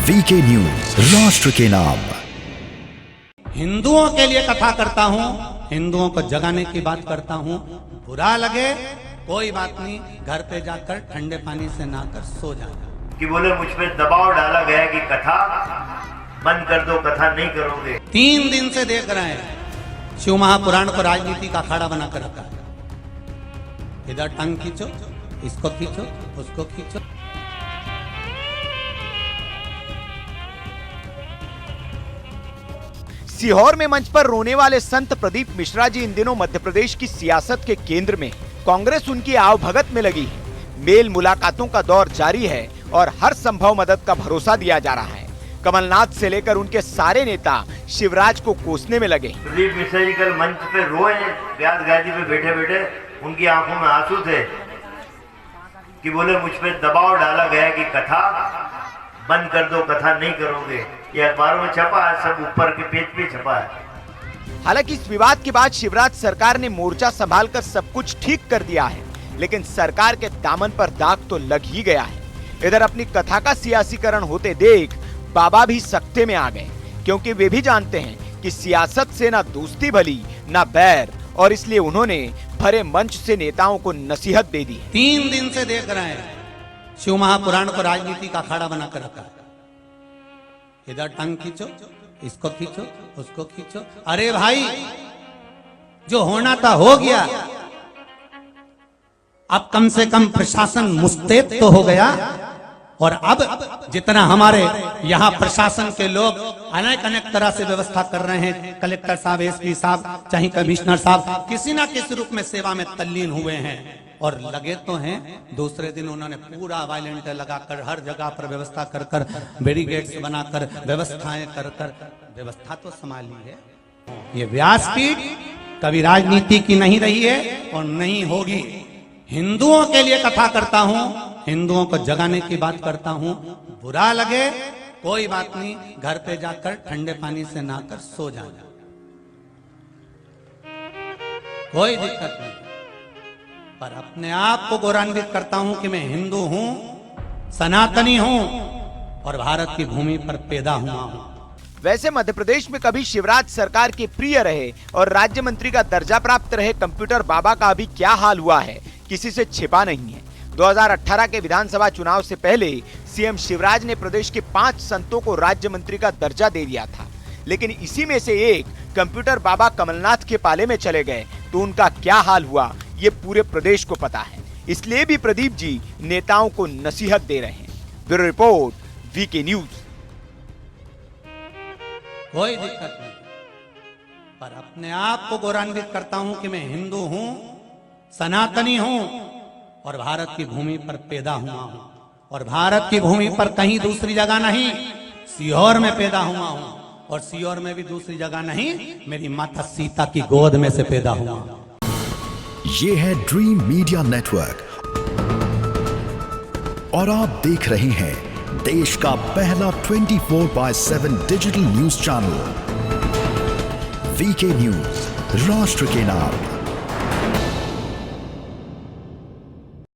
VK news, राष्ट्र के नाम। हिंदुओं के लिए कथा करता हूँ, हिंदुओं को जगाने की बात करता हूँ। बुरा लगे कोई बात नहीं, घर पे जाकर ठंडे पानी से नहाकर सो जाना। कि बोले मुझ पे दबाव डाला गया कि कथा बंद कर दो, कथा नहीं करोगे। 3 दिन से देख रहे हैं शिव महापुराण को राजनीति का अखाड़ा बना कर रखा है। इधर टंग खींचो, इसको खींचो, उसको खींचो। सीहोर में मंच पर रोने वाले संत प्रदीप मिश्रा जी इन दिनों मध्य प्रदेश की सियासत के केंद्र में। कांग्रेस उनकी आवभगत में लगी है। मेल मुलाकातों का दौर जारी है और हर संभव मदद का भरोसा दिया जा रहा है। कमलनाथ से लेकर उनके सारे नेता शिवराज को कोसने में लगे। प्रदीप मिश्रा जी कल मंच पे रोए, व्यास गादी पे बैठे बैठे उनकी आंखों में आंसू थे कि बोले मुझ पे दबाव डाला गया कि कथा बंद कर दो, कथा नहीं करोगे। ये अखबारों में छपा है, सब ऊपर के पेज पे छपा है। हालांकि इस विवाद के बाद शिवराज सरकार ने मोर्चा संभालकर सब कुछ ठीक कर दिया है, लेकिन सरकार के दामन पर दाग तो लग ही गया है। इधर अपनी कथा का सियासीकरण होते देख बाबा भी सख्ते में आ गए, क्योंकि वे भी जानते हैं कि सियासत से ना दोस्ती भली ना बैर, और इसलिए उन्होंने भरे मंच से नेताओं को नसीहत दे दी। 3 दिन से देख रहे हैं शिव महापुराण को राजनीति का अखाड़ा बना कर रखा है। इधर टंग खींचो, इसको खींचो, उसको खींचो। अरे भाई, जो होना था हो गया। अब कम से कम प्रशासन मुस्तैद तो हो गया, और अब जितना हमारे यहाँ प्रशासन के लोग अनेक तरह से व्यवस्था कर रहे हैं, कलेक्टर साहब, एसपी साहब, चाहे कमिश्नर साहब, किसी ना किसी रूप में सेवा में तल्लीन हुए हैं और लगे तो हैं। दूसरे दिन उन्होंने पूरा वायलेंटियर लगाकर हर जगह पर व्यवस्था कर कर, बैरिकेड्स बनाकर, व्यवस्थाएं कर कर व्यवस्था तो संभाली है। ये व्यासपीठ कभी राजनीति की नहीं रही है और नहीं होगी। हिंदुओं के लिए कथा करता हूँ, हिंदुओं को जगाने की बात करता हूँ। बुरा लगे कोई बात नहीं, घर पे जाकर ठंडे पानी से नहाकर सो जाना, कोई दिक्कत नहीं। पर अपने आप को गौरवान्वित करता हूं कि मैं हिंदू हूं, सनातनी हूं और भारत की भूमि पर पैदा हुआ हूं। वैसे मध्य प्रदेश में कभी शिवराज सरकार के प्रिय रहे और राज्य मंत्री का दर्जा प्राप्त रहे कंप्यूटर बाबा का अभी क्या हाल हुआ है, किसी से छिपा नहीं है। 2018 के विधानसभा चुनाव से पहले सीएम शिवराज ने प्रदेश के 5 संतों को राज्य मंत्री का दर्जा दे दिया था, लेकिन इसी में से एक कंप्यूटर बाबा कमलनाथ के पाले में चले गए तो उनका क्या हाल हुआ ये पूरे प्रदेश को पता है। इसलिए भी प्रदीप जी नेताओं को नसीहत दे रहे हैं। Bureau report, VK news. कोई दिक्कत नहीं, पर अपने आप को गौरवान्वित करता हूं कि मैं हिंदू हूं, सनातनी हूं और भारत की भूमि पर पैदा हुआ हूं। और भारत की भूमि पर कहीं दूसरी जगह नहीं, सीहोर में पैदा हुआ हूं। और सीहोर में भी दूसरी जगह नहीं, मेरी माता सीता की गोद में से पैदा हुआ। ये है ड्रीम मीडिया नेटवर्क और आप देख रहे हैं देश का पहला 24/7 digital news channel VK news, राष्ट्र के नाम।